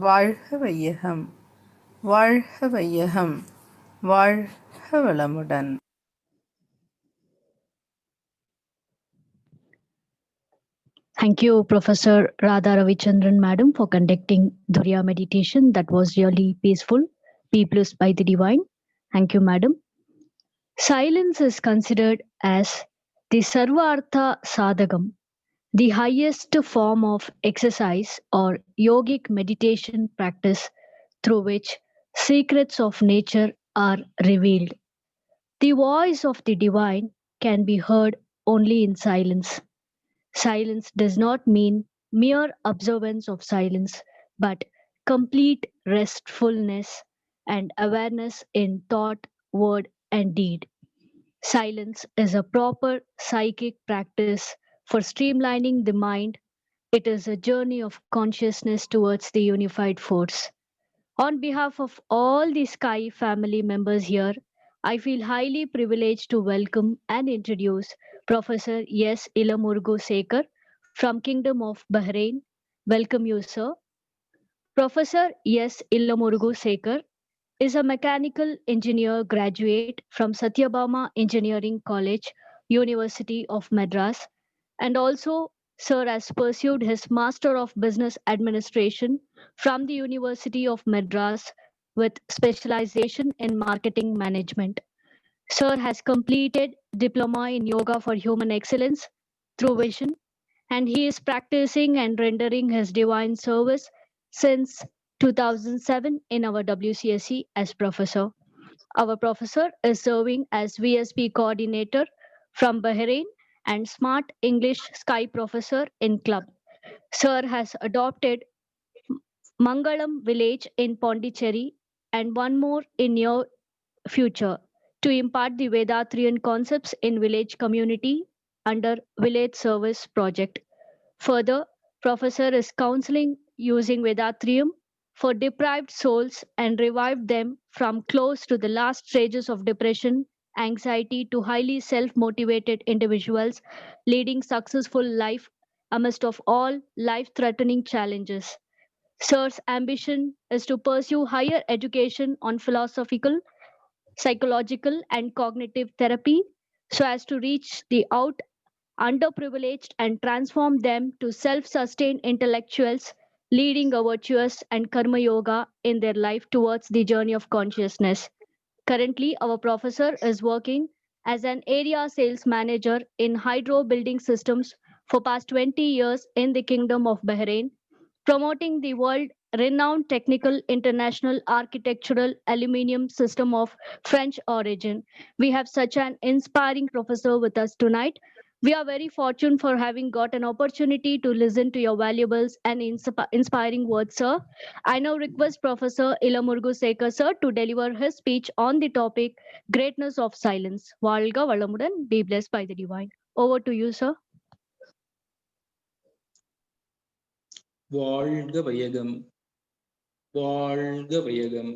வாழ்க வையகம், வாழ்க வையகம், வாழ்க வளமுடன். Thank you, Professor Radha Ravichandran, Madam, for conducting Duriya meditation. That was really peaceful. Be blessed by the divine. Thank you, Madam. Silence is considered as the Sarvartha Sadhagam, the highest form of exercise or yogic meditation practice through which secrets of nature are revealed. The voice of the divine can be heard only in silence. Silence does not mean mere observance of silence, but complete restfulness and awareness in thought, word, and deed. Silence is a proper psychic practice for streamlining the mind. It is a journey of consciousness towards the unified force. On behalf of all the Sky family members here, I feel highly privileged to welcome and introduce Professor S.Ilamurugu Sekar from Kingdom of Bahrain. Welcome you, sir. Professor S.Ilamurugu Sekar is a mechanical engineer graduate from Satyabama Engineering College, University of Madras, and also Sir has pursued his Master of Business Administration from the University of Madras with specialization in marketing management. Sir has completed Diploma in Yoga for Human Excellence through Vision, and he is practicing and rendering his divine service since 2007 in our WCSC as professor. Our professor is serving as VSP coordinator from Bahrain and Smart English Sky professor in club. Sir has adopted Mangalam village in Pondicherry and one more in near future to impart the Vethathirian concepts in village community under Village Service Project. Further, Professor is counseling using Vethathirium for deprived souls and revived them from close to the last stages of depression, anxiety to highly self-motivated individuals leading successful life amidst of all life-threatening challenges. Sir's ambition is to pursue higher education on philosophical, psychological, and cognitive therapy so as to reach the underprivileged and transform them to self-sustained intellectuals leading a virtuous and karma yoga in their life towards the journey of consciousness. Currently, our professor is working as an area sales manager in hydro building systems for past 20 years in the Kingdom of Bahrain, promoting the world renowned technical international architectural aluminium system of French origin. We have such an inspiring professor with us tonight. We are very fortunate for having got an opportunity to listen to your valuables and inspiring words, sir. I now request Professor Ilamurgu Sekar, sir, to deliver his speech on the topic Greatness of Silence. Valga Valamudan, be blessed by the divine. Over to you, sir. வாழ்க வையகம், வாழ்க வையகம்,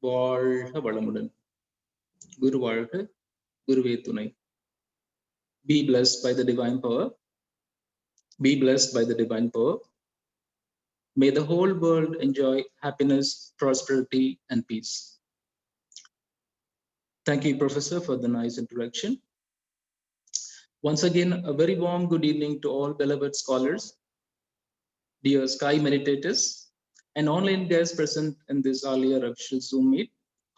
வாழ்க வளமுடன். குரு வாழ்க, குருவே துணை. Be blessed by the divine power. Be blessed by the divine power. May the whole world enjoy happiness, prosperity, and peace. Thank you, Professor, for the nice introduction. Once again, a very warm good evening to all beloved scholars, dear Sky meditators, and online guests present in this earlier official Zoom meet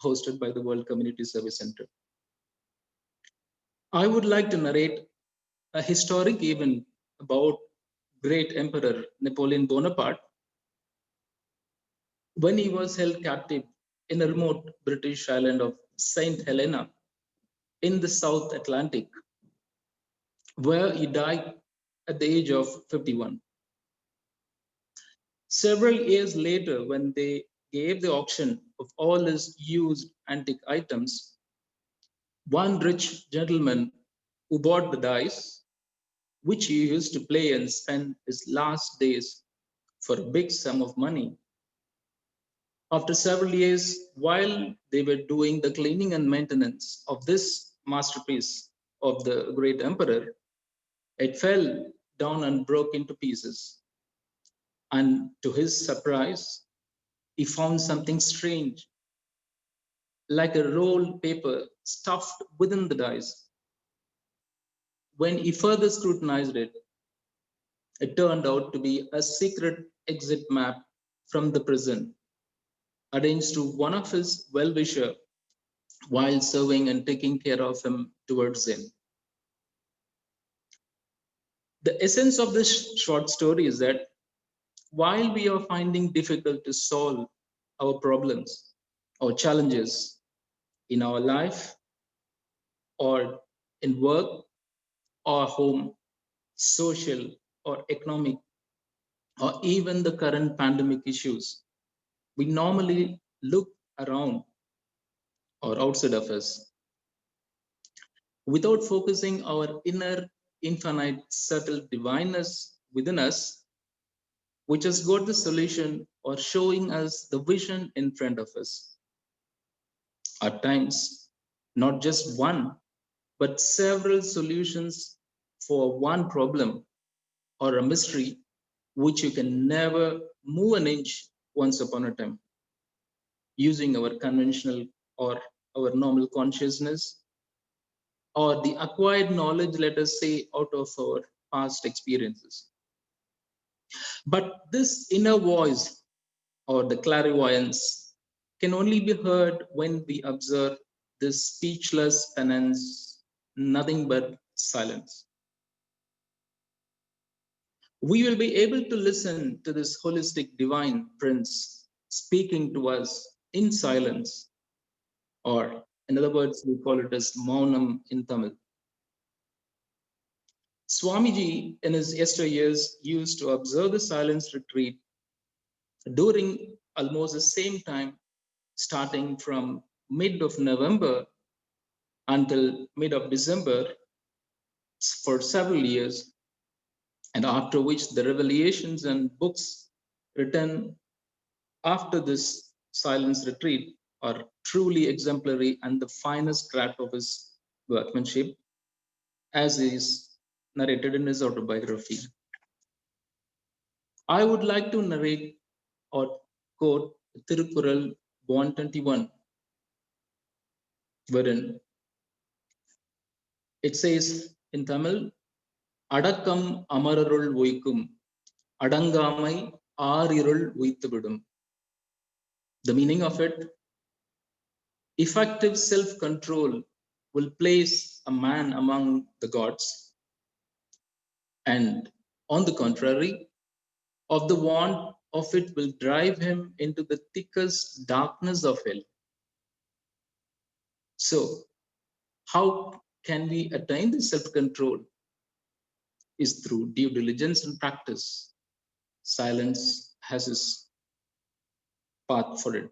hosted by the World Community Service Center. I would like to narrate a historic event about great Emperor Napoleon Bonaparte when he was held captive in a remote British island of St. Helena in the South Atlantic, where he died at the age of 51. Several years later, when they gave the auction of all his used antique items, one rich gentleman who bought the dice, which he used to play and spend his last days for a big sum of money. After several years, while they were doing the cleaning and maintenance of this masterpiece of the great emperor, it fell down and broke into pieces. And to his surprise, he found something strange, like a rolled paper stuffed within the dice. When he further scrutinized it, it turned out to be a secret exit map from the prison, arranged to one of his well-wisher while serving and taking care of him towards him. The essence of this short story is that while we are finding difficult to solve our problems or challenges in our life or in work or home, social or economic, or even the current pandemic issues, we normally look around or outside of us without focusing our inner infinite subtle divineness within us, which has got the solution or showing us the vision in front of us. At times, not just one, but several solutions for one problem or a mystery which you can never move an inch once upon a time using our conventional or our normal consciousness or the acquired knowledge, let us say, out of our past experiences. But this inner voice or the clairvoyance can only be heard when we observe this speechless penance, nothing but silence. We will be able to listen to this holistic divine prince speaking to us in silence, or in other words, we call it as Maunam in Tamil. Swamiji, in his yesteryears, used to observe the silence retreat during almost the same time, starting from mid of November until mid of December for several years, and after which the revelations and books written after this silence retreat are truly exemplary and the finest craft of his workmanship, as is narrated in his autobiography. I would like to narrate or quote Tirukural 121, wherein it says in Tamil, Adakam Amararul Vaikum, Adangamai Arirul Vaithabidum. The meaning of it, effective self-control will place a man among the gods, and on the contrary, of the want of it will drive him into the thickest darkness of hell. So, how can we attain this self-control? Is through due diligence and practice. Silence has its path for it.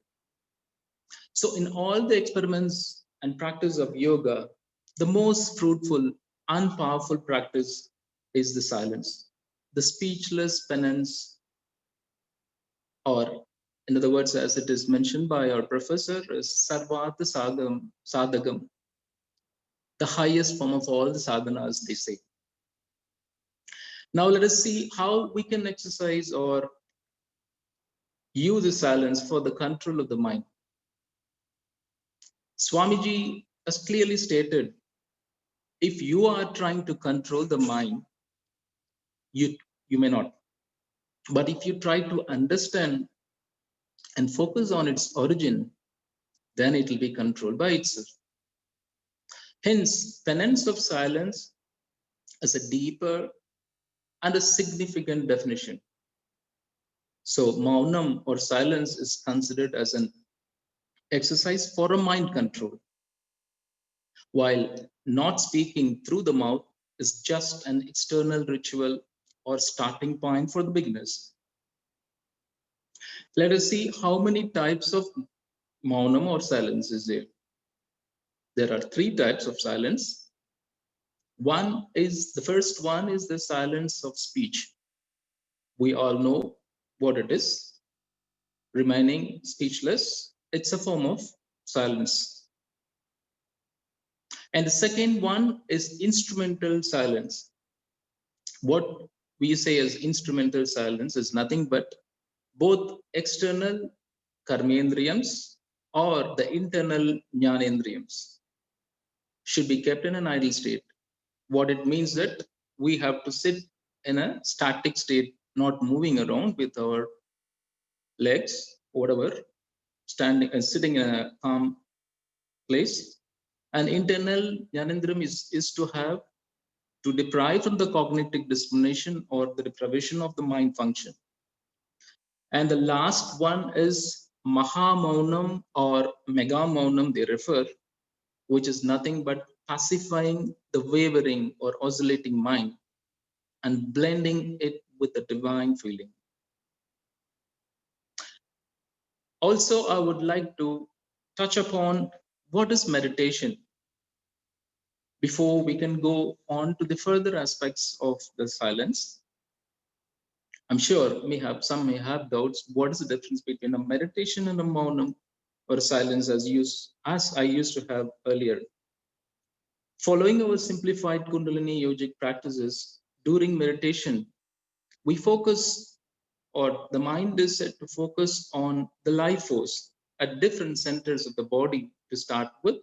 So, in all the experiments and practice of yoga, the most fruitful and powerful practice is the silence, the speechless penance, or in other words, as it is mentioned by our professor, is Sarvata Sadhagam, the highest form of all the sadhanas, they say. Now let us see how we can exercise or use the silence for the control of the mind. Swamiji has clearly stated, if you are trying to control the mind, you may not. But if you try to understand and focus on its origin, then it will be controlled by itself. Hence, penance of silence is a deeper and a significant definition. So, maunam or silence is considered as an exercise for a mind control, while not speaking through the mouth is just an external ritual or starting point for the beginners. Let us see how many types of maunam or silence is there. There are three types of silence. The first one is the silence of speech. We all know what it is. Remaining speechless, it's a form of silence. And the second one is instrumental silence. What we say as instrumental silence is nothing but both external karmendriyams or the internal jnanendriyams should be kept in an idle state. What it means that we have to sit in a static state, not moving around with our legs, whatever, standing and sitting in a calm place. And internal jnanendriyam is to have to deprive from the cognitive discrimination or the deprivation of the mind function. And the last one is Mahamaunam or Megamaunam, they refer, which is nothing but pacifying the wavering or oscillating mind and blending it with the divine feeling. Also, I would like to touch upon what is meditation before we can go on to the further aspects of the silence. I'm sure some may have doubts. What is the difference between a meditation and a maunam or silence as I used to have earlier? Following our simplified Kundalini yogic practices during meditation, we focus, or the mind is set to focus on the life force at different centers of the body to start with,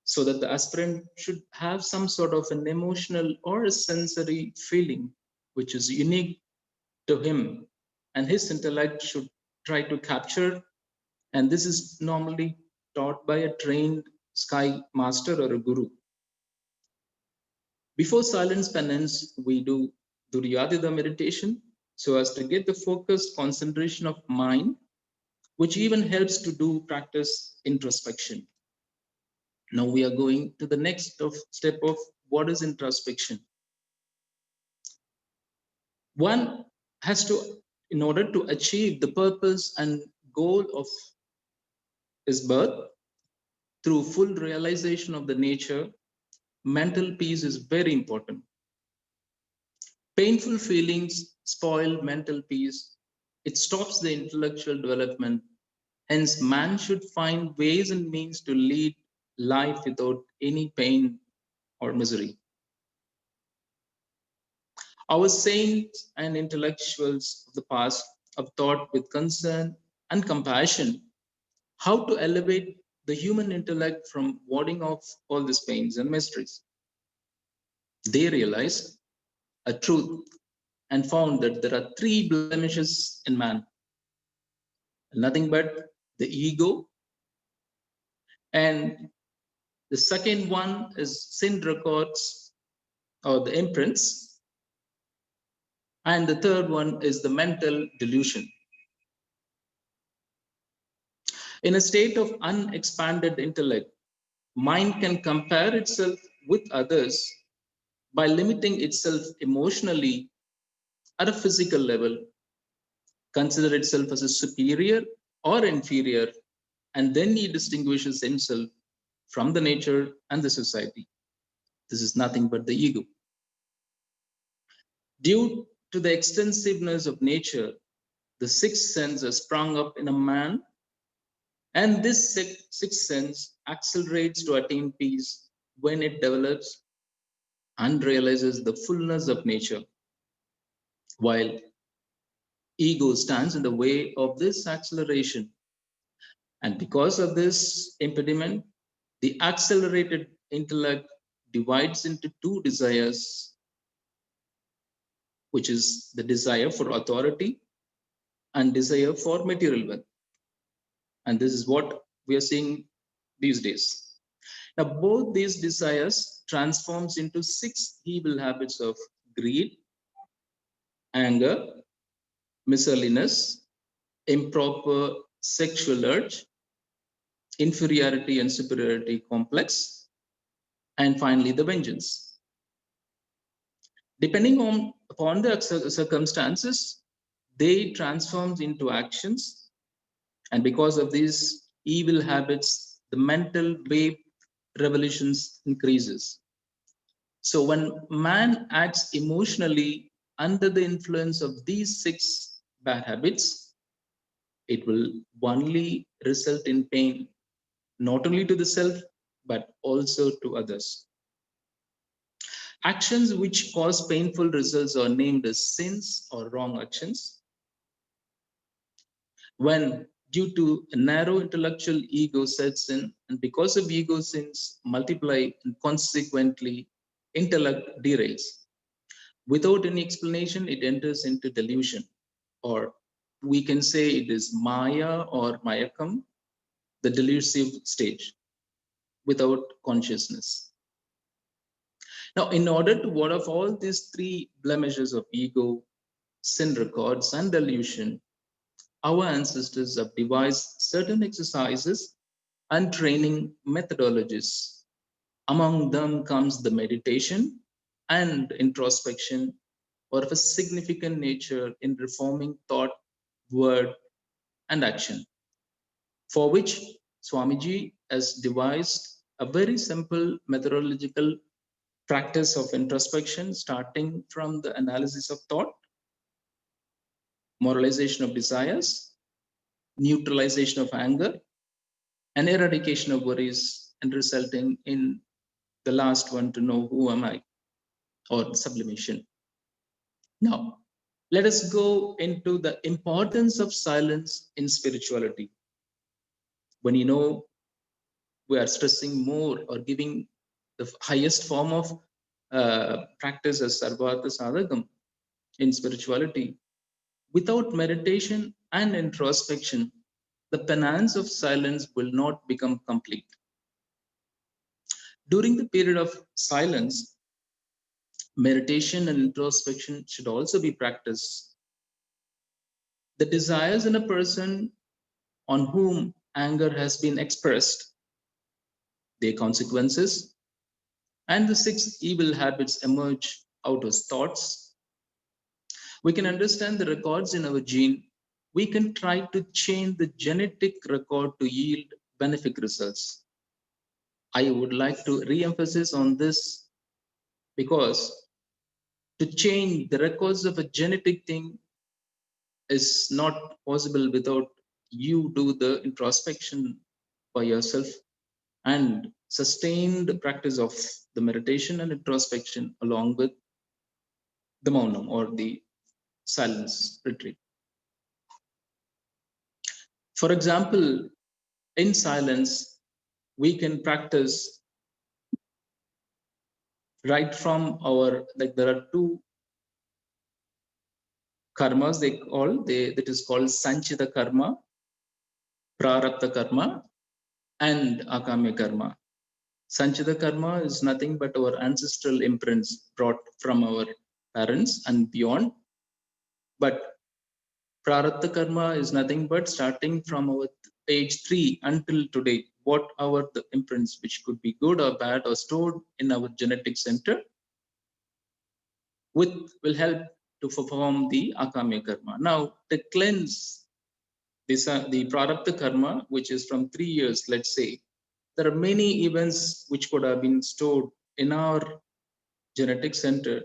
so that the aspirant should have some sort of an emotional or a sensory feeling which is unique to him, and his intellect should try to capture. And this is normally taught by a trained sky master or a guru. Before silence penance, we do Duryadida meditation so as to get the focused concentration of mind, which even helps to do practice introspection. Now we are going to the next step of what is introspection. One has to, in order to achieve the purpose and goal of his birth through full realization of the nature, mental peace is very important. Painful feelings spoil mental peace. It stops the intellectual development. Hence, man should find ways and means to lead life without any pain or misery. Our saints and intellectuals of the past have thought with concern and compassion how to elevate the human intellect from warding off all these pains and mysteries. They realized a truth and found that there are three blemishes in man, nothing but the ego, and the second one is sin records or the imprints, and the third one is the mental delusion. In a state of unexpanded intellect, mind can compare itself with others by limiting itself emotionally at a physical level, consider itself as a superior or inferior, and then he distinguishes himself from the nature and the society. This is nothing but the ego. Due to the extensiveness of nature, the sixth sense has sprung up in a man, and this sixth sense accelerates to attain peace when it develops and realizes the fullness of nature, while ego stands in the way of this acceleration. And because of this impediment, the accelerated intellect divides into two desires, which is the desire for authority and desire for material wealth. And this is what we are seeing these days. Now, both these desires transforms into six evil habits of greed, anger, miscellaneous, improper sexual urge, inferiority and superiority complex, and finally the vengeance. Depending upon the circumstances, they transform into actions, and because of these evil habits, the mental wave revolutions increases. So when man acts emotionally under the influence of these six bad habits, it will only result in pain, not only to the self, but also to others. Actions which cause painful results are named as sins or wrong actions. When due to a narrow intellectual ego sets in, and because of ego sins multiply and consequently intellect derails. Without any explanation, it enters into delusion, or we can say it is Maya or Mayakam, the delusive stage, without consciousness. Now, in order to ward off all these three blemishes of ego, sin records, and delusion, our ancestors have devised certain exercises and training methodologies. Among them comes the meditation and introspection, or of a significant nature in reforming thought, word, and action, for which Swamiji has devised a very simple methodological practice of introspection, starting from the analysis of thought, moralization of desires, neutralization of anger, and eradication of worries, and resulting in the last one to know who am I, or sublimation. Now, let us go into the importance of silence in spirituality. When we are stressing more or giving the highest form of practice as Sarvata Sadhakam in spirituality, without meditation and introspection, the penance of silence will not become complete. During the period of silence, meditation and introspection should also be practiced. The desires in a person on whom anger has been expressed, their consequences, and the six evil habits emerge out of thoughts. We can understand the records in our gene. We can try to change the genetic record to yield benefic results. I would like to re-emphasize on this because to change the records of a genetic thing is not possible without you do the introspection by yourself and sustain the practice of the meditation and introspection along with the maunam or the silence retreat. For example, in silence, we can practice right from our, like there are two karmas that is called sanchita karma, prarabdha karma, and akamya karma. Sanchita karma is nothing but our ancestral imprints brought from our parents and beyond. But prarabdha karma is nothing but starting from our age 3 until today, what our the imprints, which could be good or bad or stored in our genetic center, will help to perform the akamya karma. Now, to cleanse this, the prarabdha karma, which is from 3 years, let's say, there are many events which could have been stored in our genetic center.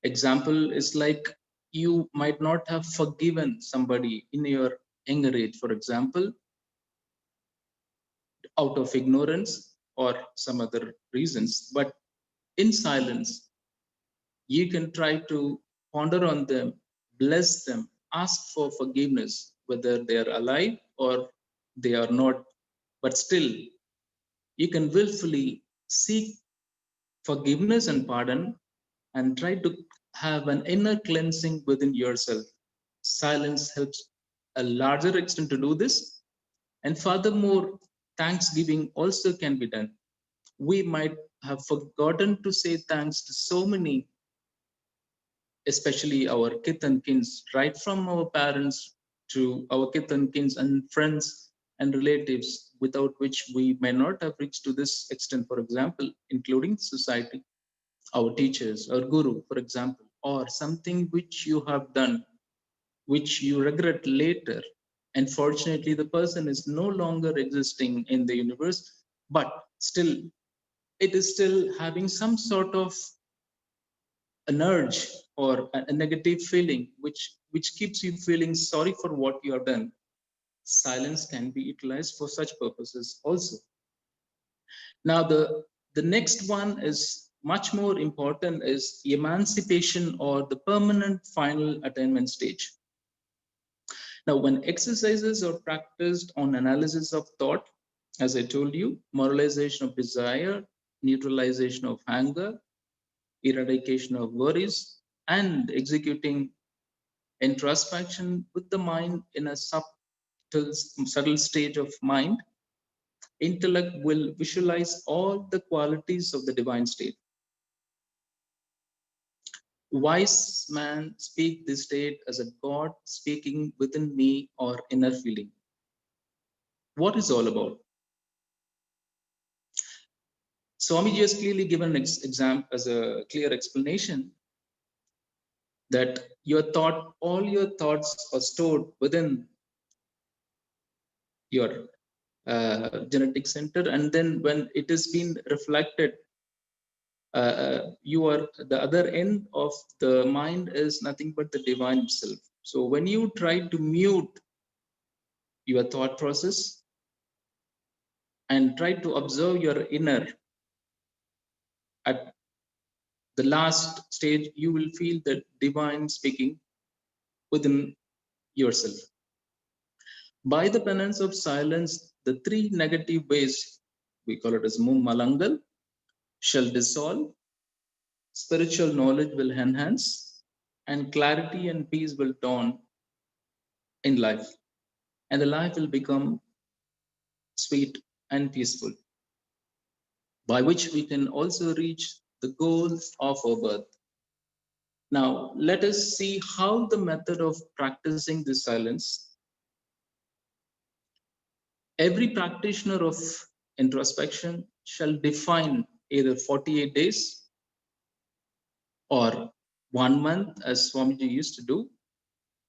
Example is like you might not have forgiven somebody in your younger age, for example, out of ignorance or some other reasons. But in silence, you can try to ponder on them, bless them, ask for forgiveness, whether they are alive or they are not. But still, you can willfully seek forgiveness and pardon and try to have an inner cleansing within yourself. Silence helps a larger extent to do this. And furthermore, thanksgiving also can be done. We might have forgotten to say thanks to so many, especially our kith and kins, right from our parents to our kith and kins and friends and relatives, without which we may not have reached to this extent, for example, including society, our teachers, our guru, for example, or something which you have done, which you regret later. Unfortunately, the person is no longer existing in the universe, but still, it is still having some sort of an urge or a negative feeling, which keeps you feeling sorry for what you have done. Silence can be utilized for such purposes also. Now, the next one is much more important is emancipation or the permanent final attainment stage. Now, when exercises are practiced on analysis of thought, as I told you, moralization of desire, neutralization of anger, eradication of worries, and executing introspection with the mind in a subtle stage of mind, intellect will visualize all the qualities of the divine state. Wise man speak this state as a God speaking within me or inner feeling. What is all about? Swamiji has clearly given an example as a clear explanation that all your thoughts are stored within your genetic center, and then when it is being reflected, you are the other end of the mind is nothing but the divine itself. So when you try to mute your thought process and try to observe your inner, at the last stage you will feel the divine speaking within yourself. By the penance of silence, the three negative ways, we call it as mummalangal, shall dissolve, spiritual knowledge will enhance, and clarity and peace will dawn in life. And the life will become sweet and peaceful, by which we can also reach the goal of our birth. Now, let us see how the method of practicing this silence. Every practitioner of introspection shall define either 48 days or 1 month, as Swamiji used to do,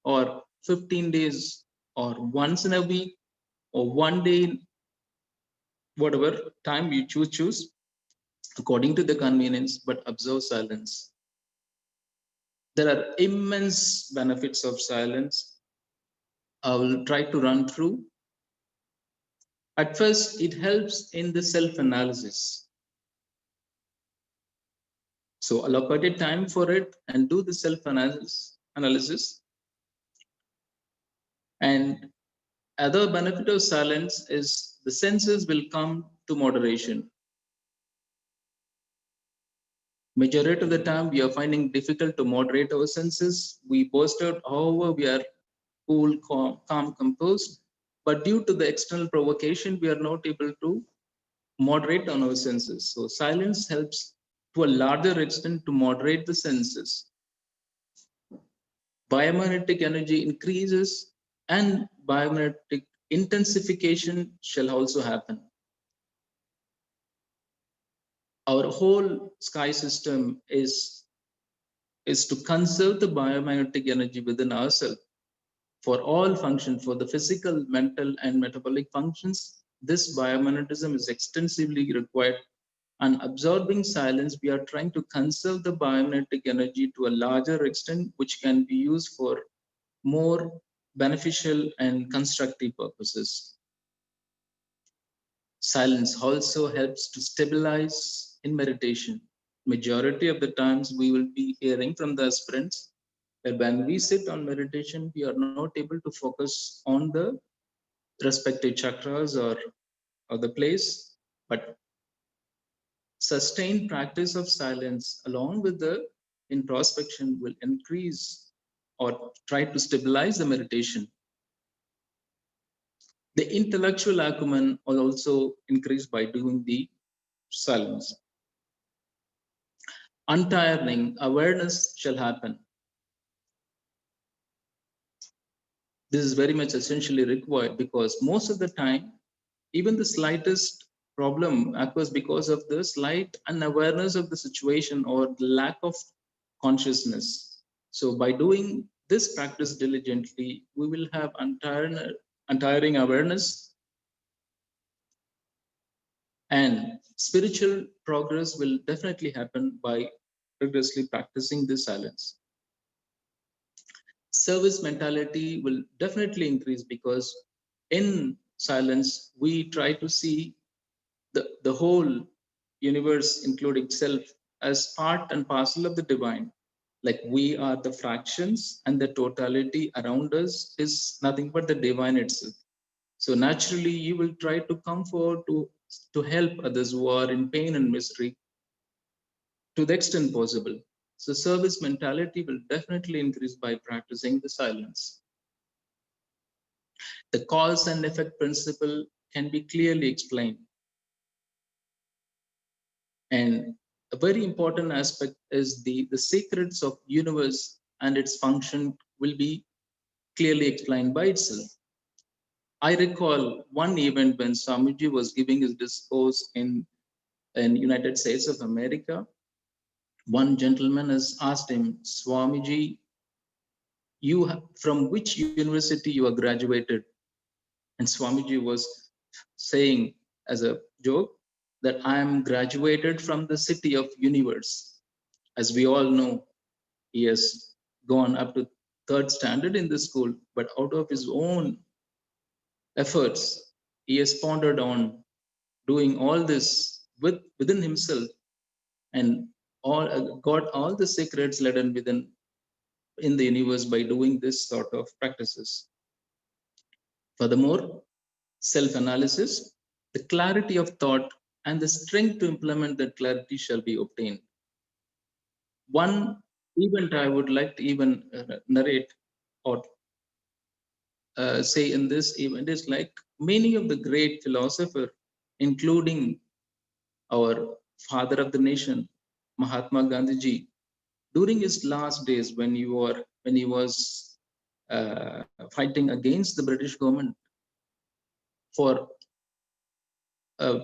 or 15 days, or once in a week, or one day, whatever time you choose, according to the convenience, but observe silence. There are immense benefits of silence. I will try to run through. At first, it helps in the self-analysis. So allocate time for it and do the self-analysis. And other benefit of silence is the senses will come to moderation. Majority of the time, we are finding difficult to moderate our senses. We burst out, however, we are cool, calm, composed. But due to the external provocation, we are not able to moderate on our senses. So silence helps to a larger extent to moderate the senses. Biomagnetic energy increases and biomagnetic intensification shall also happen. Our whole sky system is to conserve the biomagnetic energy within ourselves for all functions, for the physical, mental, and metabolic functions. This biomagnetism is extensively required. And absorbing silence, we are trying to conserve the biomagnetic energy to a larger extent, which can be used for more beneficial and constructive purposes. Silence also helps to stabilize in meditation. Majority of the times we will be hearing from the aspirants that when we sit on meditation, we are not able to focus on the respective chakras or the place, but sustained practice of silence along with the introspection will increase or try to stabilize the meditation. The intellectual acumen will also increase by doing the silence. Untiring awareness shall happen. This is very much essentially required because most of the time, even the slightest problem occurs because of the slight unawareness of the situation or the lack of consciousness. So by doing this practice diligently, we will have untiring awareness, and spiritual progress will definitely happen by rigorously practicing this silence. Service mentality will definitely increase because in silence, we try to see the whole universe, including self, as part and parcel of the divine. Like we are the fractions and the totality around us is nothing but the divine itself. So naturally, you will try to comfort, to help others who are in pain and misery to the extent possible. So service mentality will definitely increase by practicing the silence. The cause and effect principle can be clearly explained. And a very important aspect is the secrets of universe and its function will be clearly explained by itself. I recall one event when Swamiji was giving his discourse in United States of America. One gentleman has asked him, Swamiji, from which university you are graduated? And Swamiji was saying as a joke that I am graduated from the city of universe. As we all know, he has gone up to third standard in the school, but out of his own efforts, he has pondered on doing all this within himself and got all the secrets laden within in the universe by doing this sort of practices. Furthermore, self-analysis, the clarity of thought, and the strength to implement that clarity shall be obtained. One event I would like to even narrate or say in this event is like many of the great philosophers, including our father of the nation, Mahatma Gandhi, during his last days when he was fighting against the British government for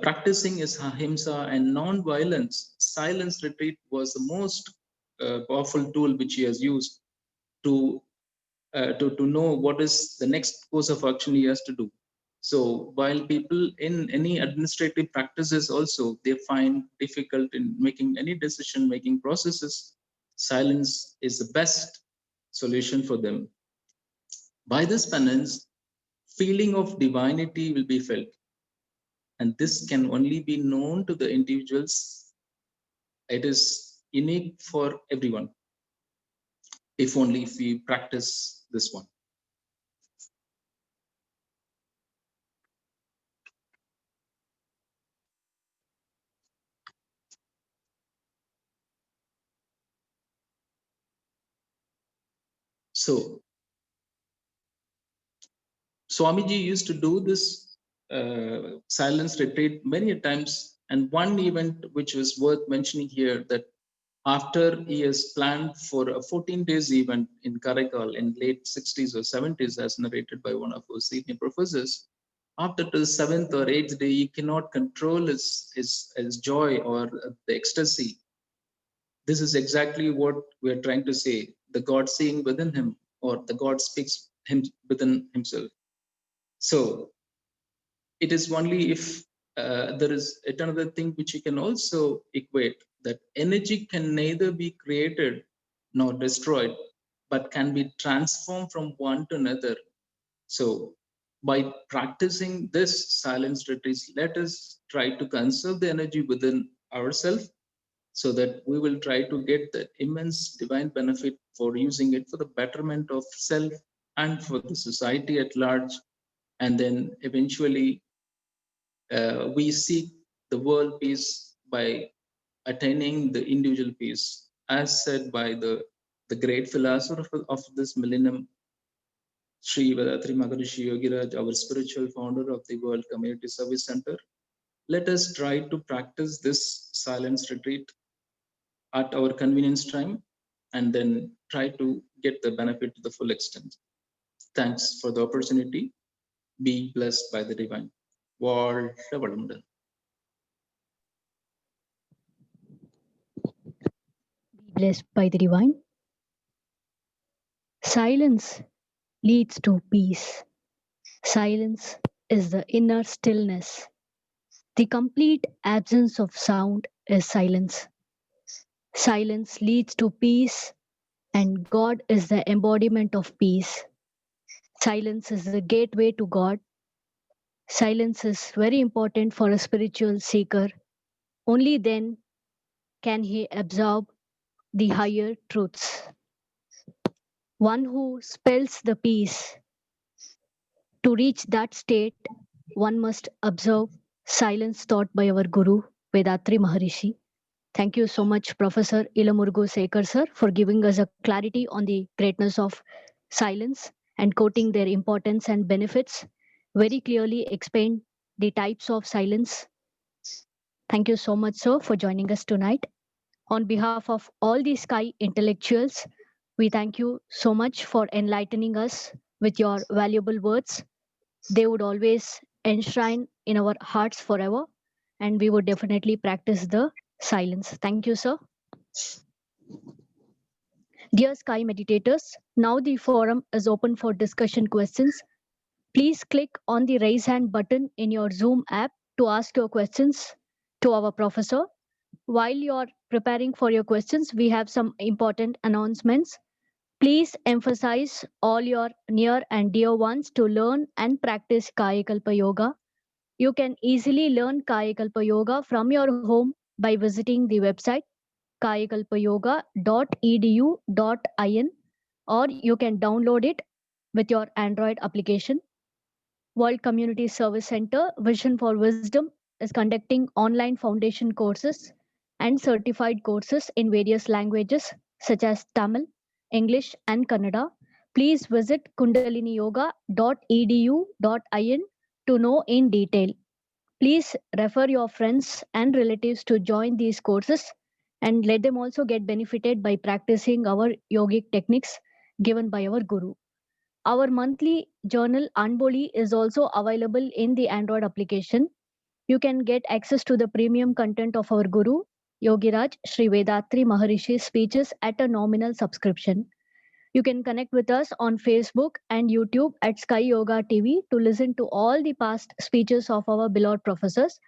practicing his ahimsa and non-violence, silence retreat was the most powerful tool which he has used to, to know what is the next course of action he has to do. So while people in any administrative practices also, they find difficult in making any decision-making processes, silence is the best solution for them. By this penance, feeling of divinity will be felt. And this can only be known to the individuals. It is unique for everyone, if only if we practice this one. So Swamiji used to do this silence retreat many times. And one event which was worth mentioning here, that after he has planned for a 14 days event in Karaikal in late 60s or 70s, as narrated by one of our senior professors, after the 7th or 8th day, he cannot control his joy or the ecstasy. This is exactly what we are trying to say. The God seeing within him, or the God speaks him within himself. So it is only if there is another thing which you can also equate, that energy can neither be created nor destroyed, but can be transformed from one to another. So by practicing this silence retreats, let us try to conserve the energy within ourselves so that we will try to get the immense divine benefit for using it for the betterment of self and for the society at large. And then eventually we seek the world peace by attaining the individual peace, as said by the great philosopher of this millennium, Sri Vethathiri Maharishi Yogiraj, our spiritual founder of the World Community Service Center. Let us try to practice this silence retreat at our convenience time and then try to get the benefit to the full extent. Thanks for the opportunity. Be blessed by the divine. வாழ்க வளமுடன். Be blessed by the divine. Silence leads to peace. Silence is the inner stillness. The complete absence of sound is silence. Silence leads to peace, and God is the embodiment of peace. Silence is the gateway to God. Silence is very important for a spiritual seeker. Only then can he absorb the higher truths. One who spells the peace. To reach that state, one must observe silence taught by our Guru, Vethathiri Maharishi. Thank you so much, Professor Ilamurugu Sekar sir, for giving us a clarity on the greatness of silence and quoting their importance and benefits. Very clearly explained the types of silence. Thank you so much, sir, for joining us tonight. On behalf of all the Sky intellectuals, we thank you so much for enlightening us with your valuable words. They would always enshrine in our hearts forever, and we would definitely practice the silence. Thank you, sir. Dear Sky meditators, now the forum is open for discussion questions. Please click on the raise hand button in your Zoom app to ask your questions to our professor. While you're preparing for your questions, we have some important announcements. Please emphasize all your near and dear ones to learn and practice Kayakalpa Yoga. You can easily learn Kayakalpa Yoga from your home by visiting the website kayakalpayoga.edu.in, or you can download it with your Android application. World Community Service Center Vision for Wisdom is conducting online foundation courses and certified courses in various languages such as Tamil, English, and Kannada. Please visit kundaliniyoga.edu.in to know in detail. Please refer your friends and relatives to join these courses and let them also get benefited by practicing our yogic techniques given by our Guru. Our monthly journal Unboli is also available in the Android application. You can get access to the premium content of our Guru, Yogiraj Sri Vethathiri Maharishi's speeches at a nominal subscription. You can connect with us on Facebook and YouTube at Sky Yoga TV to listen to all the past speeches of our beloved professors.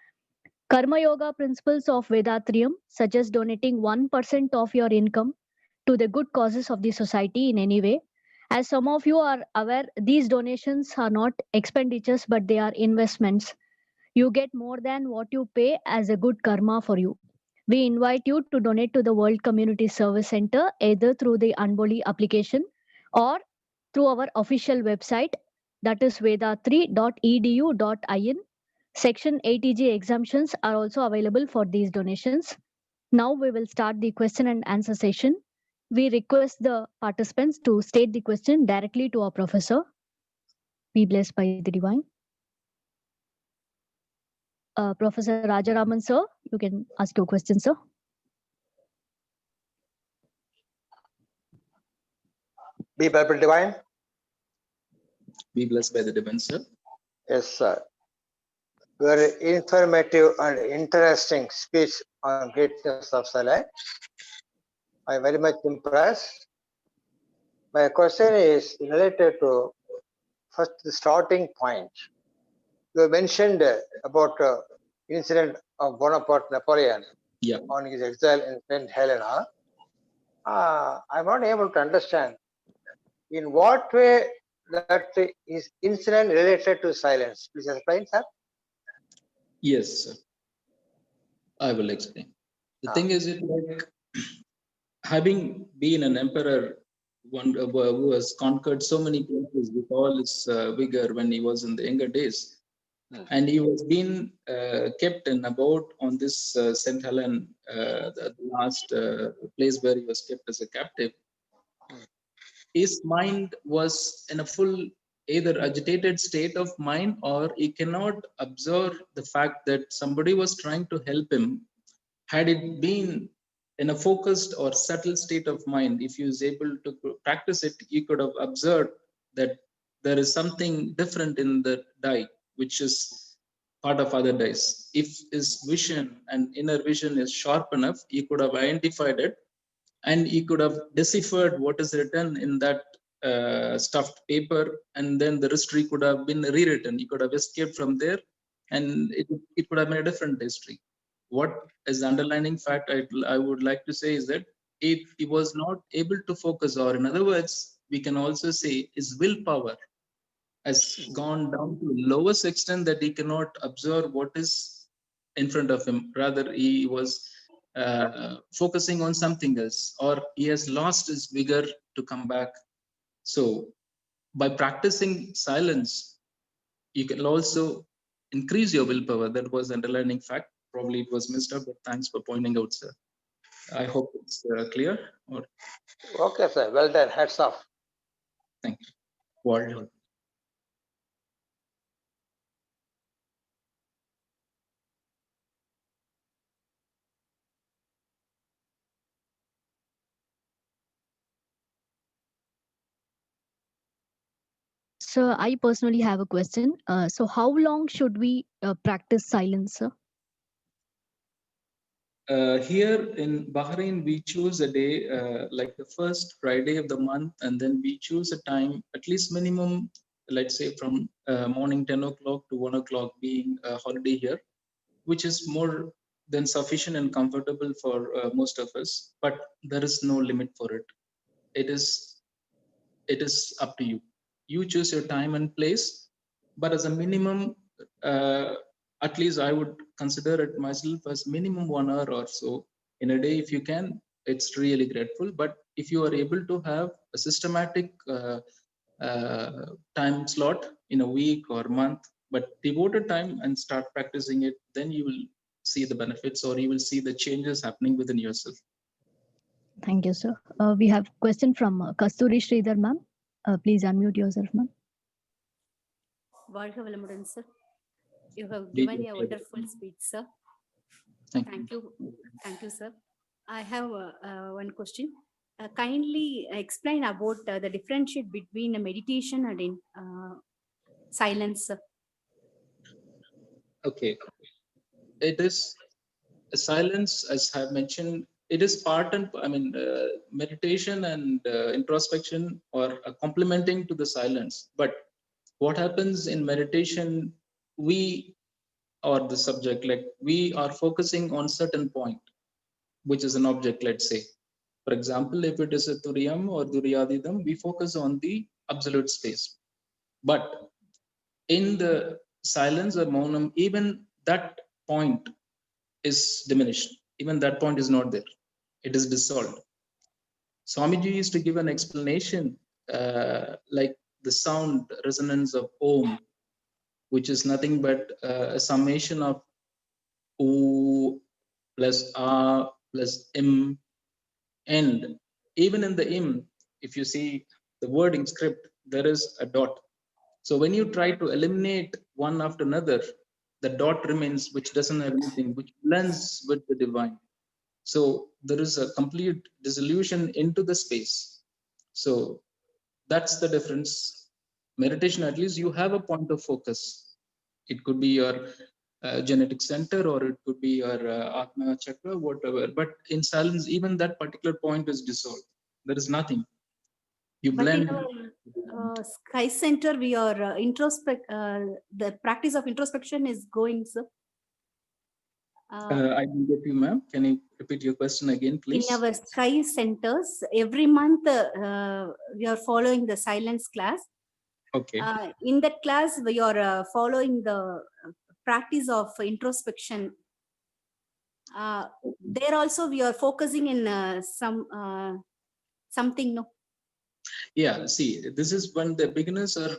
Karma Yoga principles of Vedathriyam suggest donating 1% of your income to the good causes of the society in any way. As some of you are aware, these donations are not expenditures but they are investments. You get more than what you pay as a good karma for you. We invite you to donate to the World Community Service Center either through the Unboli application or through our official website, that is vedatri.edu.in. Section 80G exemptions are also available for these donations. Now we will start the question and answer session. We request the participants to state the question directly to our professor. Be blessed by the divine. Professor Rajaraman sir, you can ask your question, sir. Be Bible Divine. Be blessed by the divine, sir. Yes, sir. Very informative and interesting speech on greatness of silence. I am very much impressed. My question is related to first the starting point. You mentioned about incident of Bonaparte Napoleon on his exile in St. Helena. I'm not able to understand in what way that is incident related to silence. Please explain, sir. Yes, sir. I will explain. The thing is, it like having been an emperor, one who has conquered so many places with all his vigor when he was in the younger days, and he was being kept in a boat on this St. Helen, the last place where he was kept as a captive. His mind was in a full either agitated state of mind, or he cannot observe the fact that somebody was trying to help him. Had it been in a focused or subtle state of mind, if he was able to practice it, he could have observed that there is something different in the die, which is part of other dice. If his vision and inner vision is sharp enough, he could have identified it, and he could have deciphered what is written in that stuffed paper, and then the history could have been rewritten. He could have escaped from there, and it could have been a different history. What is the underlining fact I would like to say is that he was not able to focus, or in other words, we can also say his willpower has gone down to lowest extent that he cannot observe what is in front of him. Rather, he was focusing on something else, or he has lost his vigor to come back. So by practicing silence, you can also increase your willpower. That was the underlying fact. Probably it was missed up, but thanks for pointing out, sir. I hope it's clear. Or Okay, sir. Well done. Hats off. thank you. Well, So I personally have a question. So how long should we practice silence, sir? here in Bahrain, we choose a day like the first Friday of the month, and then we choose a time, at least minimum, let's say from morning 10 o'clock to 1 o'clock being a holiday here, which is more than sufficient and comfortable for most of us. But there is no limit for it. It is up to you. You choose your time and place, but as a minimum, at least I would consider it myself as minimum 1 hour or so in a day. If you can, it's really grateful. But if you are able to have a systematic time slot in a week or month, but devoted time and start practicing it, then you will see the benefits, or you will see the changes happening within yourself. Thank you, sir. We have a question from Kasturi Sridhar, ma'am. Please unmute yourself, ma'am. Valga Valamudan, sir. You have given a wonderful speech, sir. Thank you. Thank you, sir. I have one question. Kindly explain about the differentiate between a meditation and in silence, sir. Okay. It is silence, as I have mentioned. It is part and meditation and introspection or complementing to the silence. But what happens in meditation, we or the subject, like we are focusing on certain point, which is an object, let's say. For example, if it is a Turiyam or Duryadidam, we focus on the absolute space. But in the silence or Maunam, even that point is diminished. Even that point is not there. It is dissolved. Swamiji used to give an explanation like the sound resonance of Om, which is nothing but a summation of O plus A plus M. And even in the M, if you see the wording script, there is a dot. So when you try to eliminate one after another, the dot remains, which doesn't have anything, which blends with the divine. So there is a complete dissolution into the space. So that's the difference. Meditation, at least you have a point of focus. It could be your genetic center, or it could be your Atma chakra, whatever. But in silence, even that particular point is dissolved. There is nothing. You But blend. in our Sky Center, we are the practice of introspection is going, sir. I didn't get you, ma'am. Can you repeat your question again, please? In our Sky Centers, every month we are following the silence class. Okay. In that class, we are following the practice of introspection. There also we are focusing in something, no? Yeah, see, this is when the beginners are,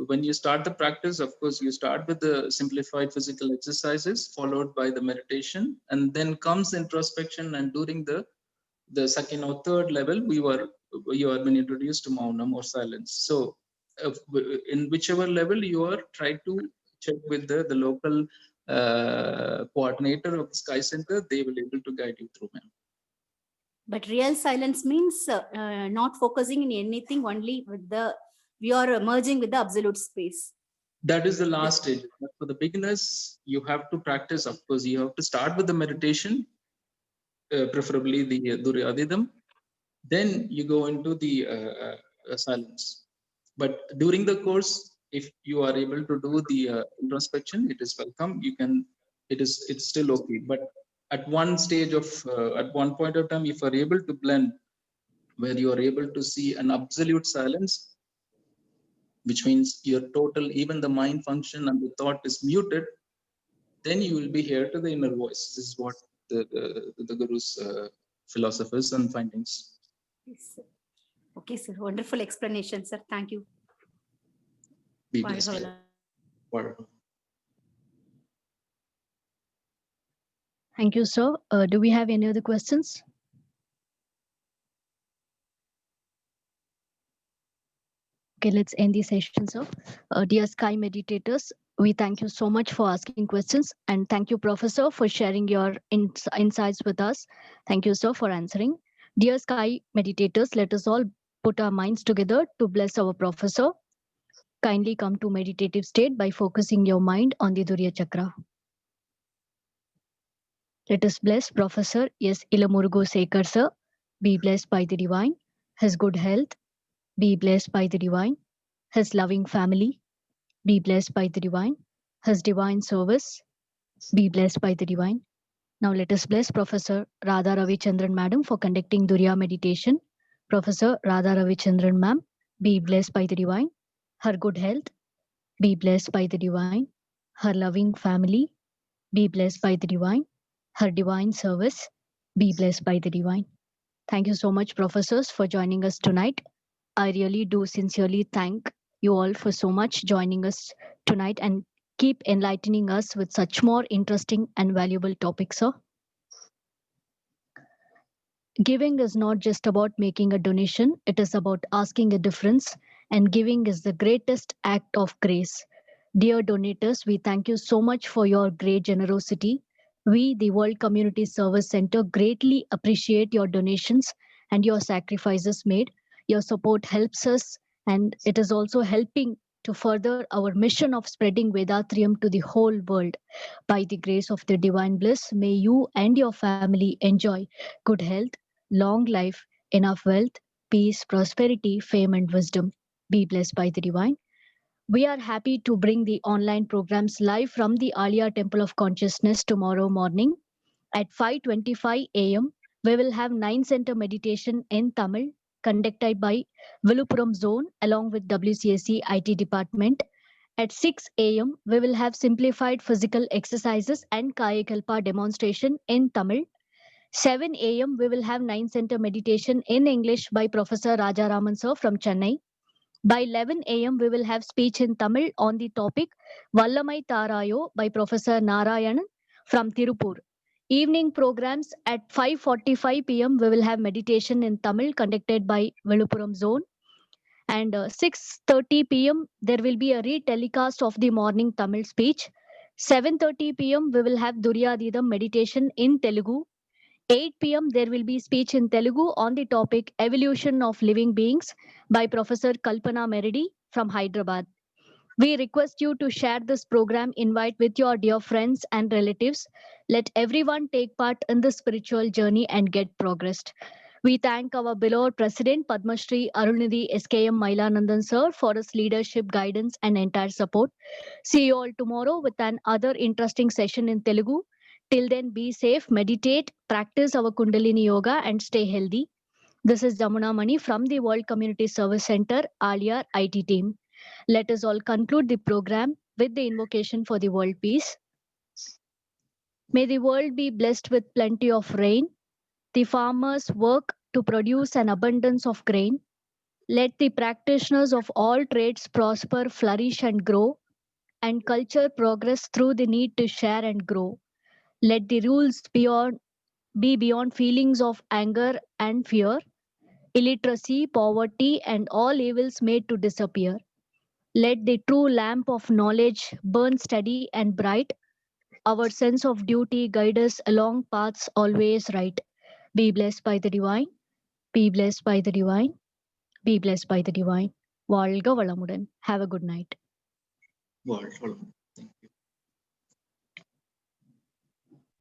when you start the practice, of course, you start with the simplified physical exercises, followed by the meditation, and then comes introspection. And during the second or third level, you are been introduced to Maunam or silence. So in whichever level you are, try to check with the local coordinator of the Sky Center. They will able to guide you through, ma'am. But real silence means not focusing in anything, only with we are merging with the absolute space. That is the last stage. But for the beginners, you have to practice. Of course, you have to start with the meditation, preferably the Duryadidam. Then you go into the silence. But during the course, if you are able to do the introspection, it is welcome. You can. It's still okay. But at one stage of at one point of time, if you are able to blend, where you are able to see an absolute silence, which means your total, even the mind function and the thought is muted, then you will be here to the inner voice. This is what the Guru's philosophers and findings. Yes, sir. Okay, sir. Wonderful explanation, sir. Thank you. Be blessed. Thank you, sir. Do we have any other questions? Okay, let's end the session, sir. Dear Sky meditators, we thank you so much for asking questions, and thank you, Professor, for sharing your insights with us. Thank you, sir, for answering. Dear Sky meditators, let us all put our minds together to bless our Professor. Kindly come to meditative state by focusing your mind on the Durya Chakra. Let us bless Professor S.Ilamurugu Sekar, sir. Be blessed by the divine, his good health. Be blessed by the divine, his loving family. Be blessed by the divine, his divine service. Be blessed by the divine. Now let us bless Professor Radha Ravichandran Madam for conducting Durya meditation. Professor Radha Ravichandran Ma'am, be blessed by the divine, her good health. Be blessed by the divine, her loving family. Be blessed by the divine, her divine service. Be blessed by the divine. Thank you so much, professors, for joining us tonight. I really do sincerely thank you all for so much joining us tonight and keep enlightening us with such more interesting and valuable topics, sir. Giving is not just about making a donation, it is about asking a difference, and giving is the greatest act of grace. Dear donators, we thank you so much for your great generosity. We, the World Community Service Center, greatly appreciate your donations and your sacrifices made. Your support helps us, and it is also helping to further our mission of spreading Vethathirium to the whole world. By the grace of the divine bliss, may you and your family enjoy good health, long life, enough wealth, peace, prosperity, fame, and wisdom. Be blessed by the divine. We are happy to bring the online programs live from the Alia Temple of Consciousness tomorrow morning at 5:25 a.m. We will have 9 center meditation in Tamil conducted by Viluppuram Zone along with WCSC IT Department. At 6 a.m. we will have simplified physical exercises and Kayakalpa demonstration in Tamil. 7 a.m. we will have 9 center meditation in English by Professor Rajaraman sir from Chennai. By 11 a.m. we will have speech in Tamil on the topic Vallamai Tarayo by Professor Narayanan from Tirupur. Evening programs at 5:45 p.m. we will have meditation in Tamil conducted by Viluppuram Zone. And 6:30 p.m. there will be a re-telecast of the morning Tamil speech. 7:30 p.m. we will have Duryadidam meditation in Telugu. 8 p.m. there will be speech in Telugu on the topic Evolution of Living Beings by Professor Kalpana Meridi from Hyderabad. We request you to share this program invite with your dear friends and relatives. Let everyone take part in the spiritual journey and get progressed. We thank our beloved President Padma Shri Arunidhi SKM Mailanandan sir for his leadership, guidance and entire support. See you all tomorrow with another interesting session in Telugu. Till then, be safe, meditate, practice our Kundalini Yoga and stay healthy. This is Jamuna Mani from the World Community Service Center, Alia IT team. Let us all conclude the program with the invocation for the world peace. May the world be blessed with plenty of rain. The farmers work to produce an abundance of grain. Let the practitioners of all trades prosper, flourish and grow, and culture progress through the need to share and grow. Let the rules be beyond feelings of anger and fear, illiteracy, poverty, and all evils made to disappear. Let the true lamp of knowledge burn steady and bright. Our sense of duty guide us along paths always right. Be blessed by the divine. Be blessed by the divine. Be blessed by the divine. வாழ்க வளமுடன். Have a good night. வாழ்க வளமுடன்.